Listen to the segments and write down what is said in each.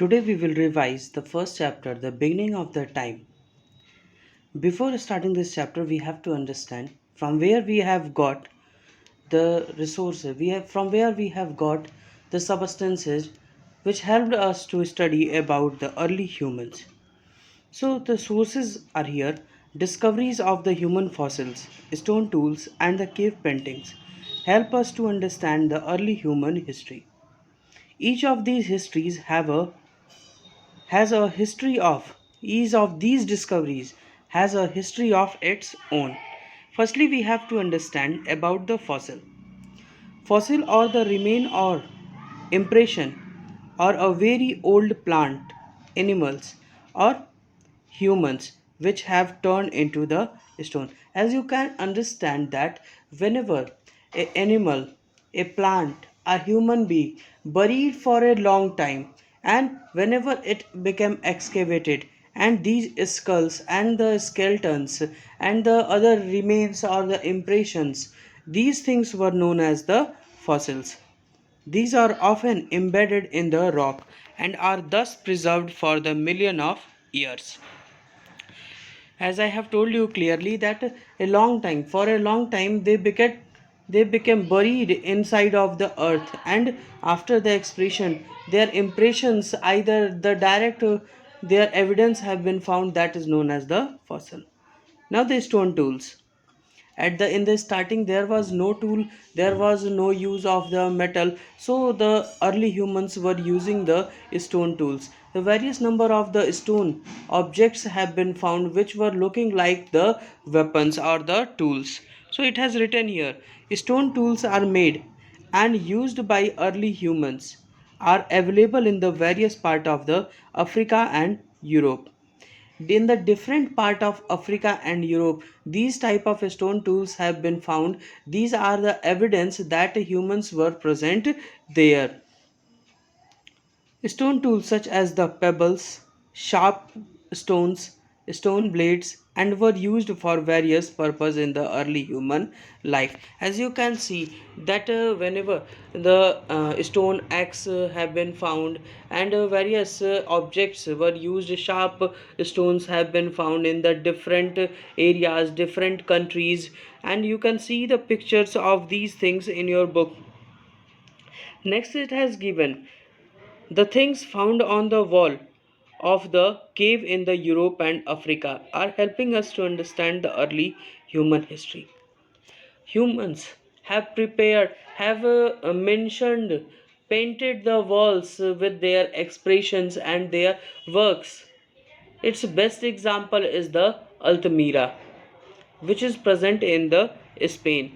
Today we will revise the first chapter, the beginning of the time. Before starting this chapter, we have to understand from where we have got the resources, from where we have got the substances which helped us to study about the early humans. So the sources are here: discoveries of the human fossils, stone tools, and the cave paintings help us to understand the early human history. Each of these histories has a history of each of these discoveries has a history of its own. Firstly, we have to understand about the fossil or the remain or impression or a very old plant, animals, or humans which have turned into the stone. As you can understand that whenever a animal, a plant, a human being buried for a long time, and whenever it became excavated, and these skulls and the skeletons and the other remains or the impressions, these things were known as the fossils. These are often embedded in the rock and are thus preserved for the million of years. As I have told you clearly that for a long time they became buried inside of the earth, and after the expression their impressions, either the direct their evidence have been found, that is known as the fossil. Now the stone tools. In the starting there was no tool, there was no use of the metal, so the early humans were using the stone tools. The various number of the stone objects have been found which were looking like the weapons or the tools. So it has written here: stone tools are made and used by early humans, are available in the various part of the Africa and Europe. In the different part of Africa and Europe, these type of stone tools have been found. These are the evidence that humans were present there. Stone tools such as the pebbles, sharp stones, stone blades, and were used for various purposes in the early human life. As you can see that whenever the stone axe have been found, and various objects were used, sharp stones have been found in the different areas, different countries, and you can see the pictures of these things in your book. Next, it has given the things found on the wall of the cave in the Europe and Africa are helping us to understand the early human history. Humans have mentioned, painted the walls with their expressions and their works. Its best example is the Altamira, which is present in the Spain.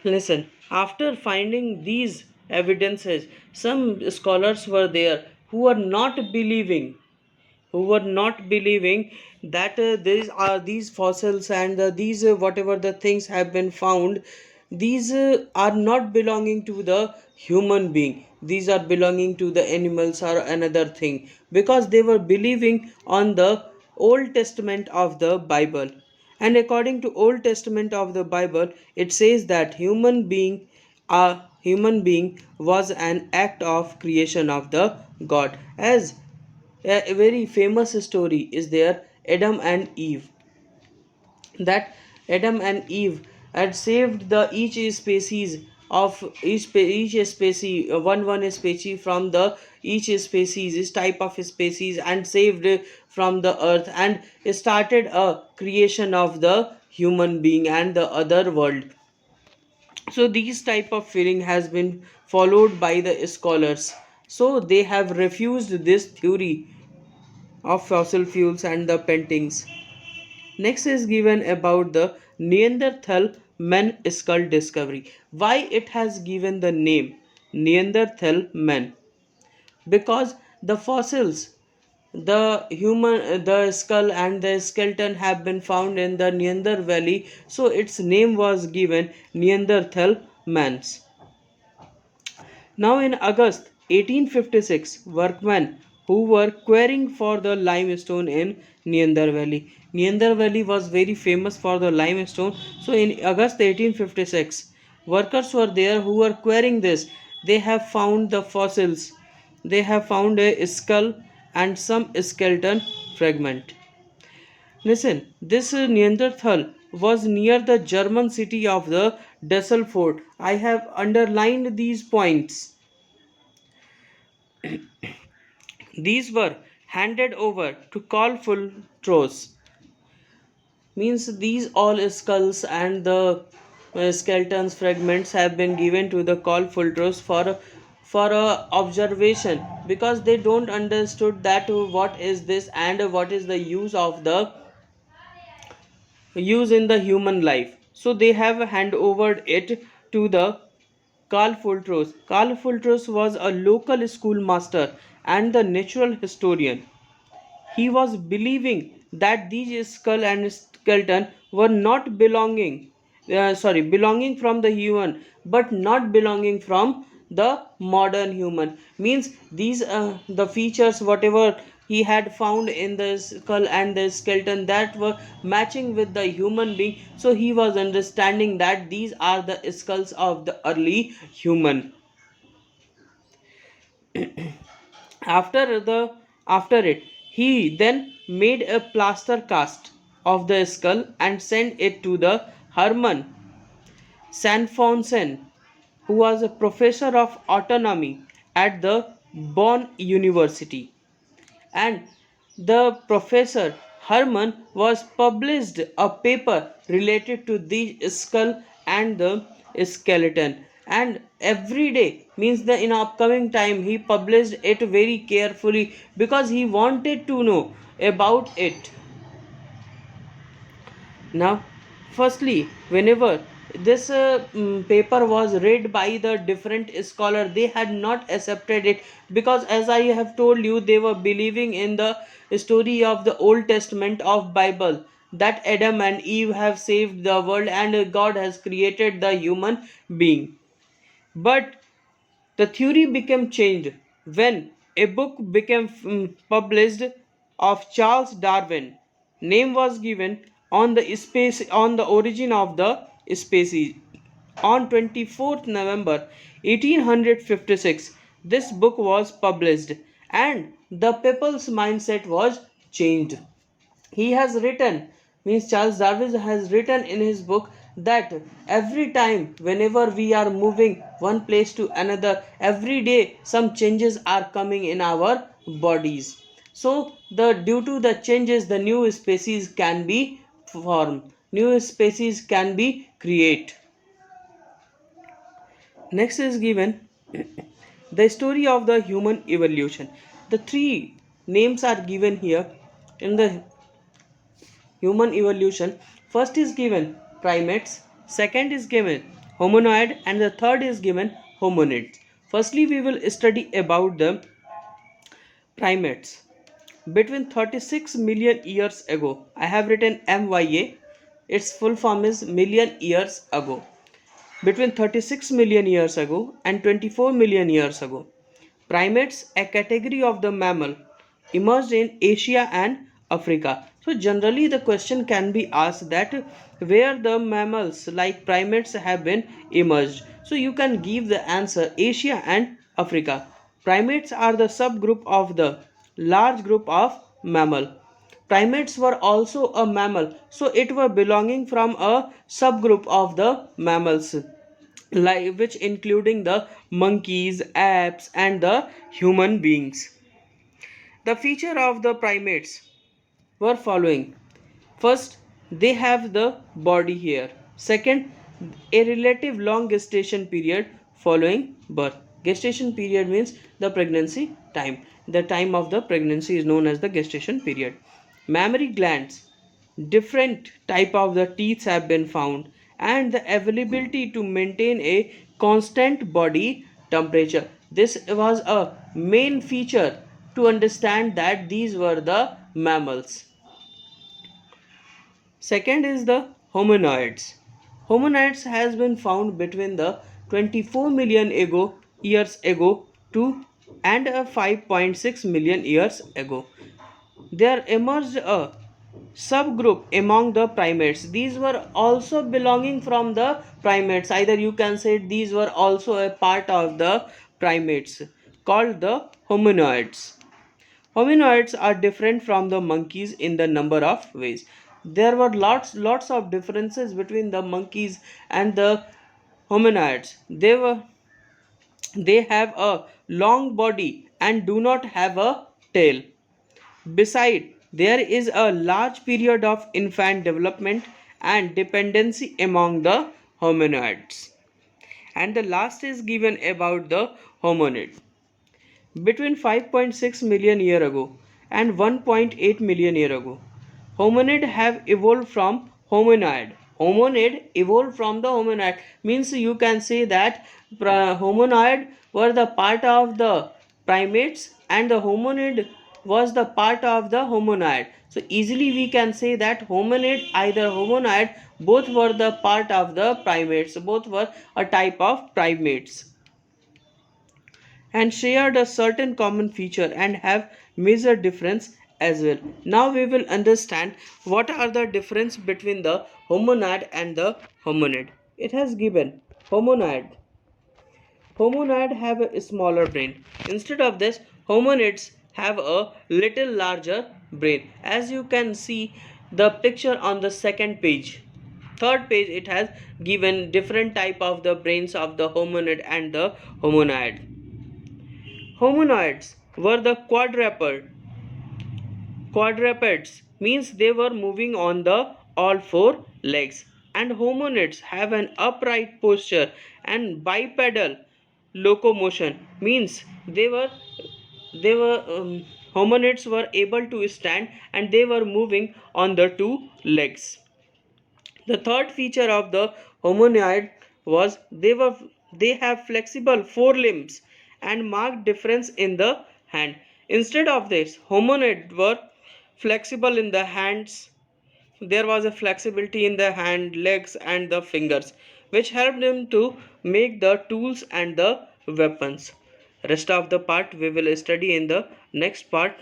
Listen, after finding these evidences, some scholars were there who were not believing that these fossils and these whatever the things have been found, these are not belonging to the human being, these are belonging to the animals or another thing, because they were believing on the Old Testament of the Bible. And according to Old Testament of the Bible, it says that a human being was an act of creation of the God. As a very famous story is there, Adam and Eve, that Adam and Eve had saved the each species of each species, one species from the each species, each type of species, and saved from the earth, and started a creation of the human being and the other world. So these type of feeling has been followed by the scholars, so they have refused this theory of fossil fuels and the paintings. Next is given about the Neanderthal man skull discovery. Why it has given the name Neanderthal man? Because the fossils, the skull and the skeleton have been found in the Neander Valley, so its name was given Neanderthal mans. Now, in August 1856, workmen who were quarrying for the limestone in Neander Valley. Neander Valley was very famous for the limestone. So, in August 1856, workers were there who were quarrying this. they have found the fossils. They have found a skull and some skeleton fragment. Listen, this Neanderthal was near the German city of the Dusselford. I have underlined these points. These were handed over to Carl Fultros. Means these all skulls and the skeletons fragments have been given to the Carl Fultros for observation, because they don't understood that what is this and what is the use in the human life. So they have hand over it to the Carl Fultros. Carl Fultros was a local schoolmaster and the natural historian. He was believing that these skull and skeleton were not belonging from the human, but not belonging from the modern human. Means these the features whatever he had found in the skull and the skeleton that were matching with the human being. So he was understanding that these are the skulls of the early human. After it, he then made a plaster cast of the skull and sent it to the Hermann Sanfonsen, who was a professor of autonomy at the Bonn University. And the professor Herman was published a paper related to the skull and the skeleton. And every day means the in upcoming time he published it very carefully because he wanted to know about it. Now, firstly, whenever this paper was read by the different scholar, they had not accepted it, because, as I have told you, they were believing in the story of the Old Testament of Bible, that Adam and Eve have saved the world and God has created the human being. But the theory became changed when a book became published of Charles Darwin. Name was given on the origin of the species. On 24th November 1856, this book was published and the people's mindset was changed. He has written, means Charles Darwin has written in his book, that every time whenever we are moving one place to another, every day some changes are coming in our bodies. So the due to the changes, the new species can be formed, new species can be created. Next is given the story of the human evolution. The three names are given here in the human evolution. First is given primates, second is given hominoid, and the third is given hominids. Firstly, we will study about the primates. Between 36 million years ago, I have written MYA, its full form is million years ago. Between 36 million years ago and 24 million years ago, primates, a category of the mammal, emerged in Asia and Africa. So generally the question can be asked that where the mammals like primates have been emerged. So you can give the answer Asia and Africa. Primates are the subgroup of the large group of mammal. Primates were also a mammal, so it were belonging from a subgroup of the mammals, like which including the monkeys, apes, and the human beings. The feature of the primates were following. First, they have the body hair. Second, a relative long gestation period following birth. Gestation period means the pregnancy time. The time of the pregnancy is known as the gestation period. Mammary glands, different type of the teeth have been found, and the availability to maintain a constant body temperature. This was a main feature to understand that these were the mammals. Second is the hominoids. Hominoids has been found between the 24 million years ago to and 5.6 million years ago. There emerged a subgroup among the primates. These were also belonging from the primates. Either you can say these were also a part of the primates, called the hominoids. Hominoids are different from the monkeys in the number of ways. There were lots of differences between the monkeys and the hominoids. They have a long body and do not have a tail. Beside, there is a large period of infant development and dependency among the hominoids. And the last is given about the hominid. Between 5.6 million year ago and 1.8 million year ago, hominid have evolved from hominoid. Hominid evolved from the hominoid, means you can say that hominoid were the part of the primates and the hominid was the part of the hominoid. So easily we can say that hominid, either hominoid, both were the part of the primates, both were a type of primates and shared a certain common feature and have major difference as well. Now we will understand what are the difference between the homonad and the hominid. It has given homonad. Homonad have a smaller brain. Instead of this, hominids have a little larger brain. As you can see the picture on the second page. Third page, it has given different type of the brains of the hominid and the homonid. Hominoids were the quadrupeds, means they were moving on the all four legs, and hominids have an upright posture and bipedal locomotion, means hominids were able to stand and they were moving on the two legs. The third feature of the hominid was they have flexible forelimbs and marked difference in the hand. Instead of this, hominid were flexible in the hands. There was a flexibility in the hand, legs and the fingers, which helped them to make the tools and the weapons. Rest of the part we will study in the next part.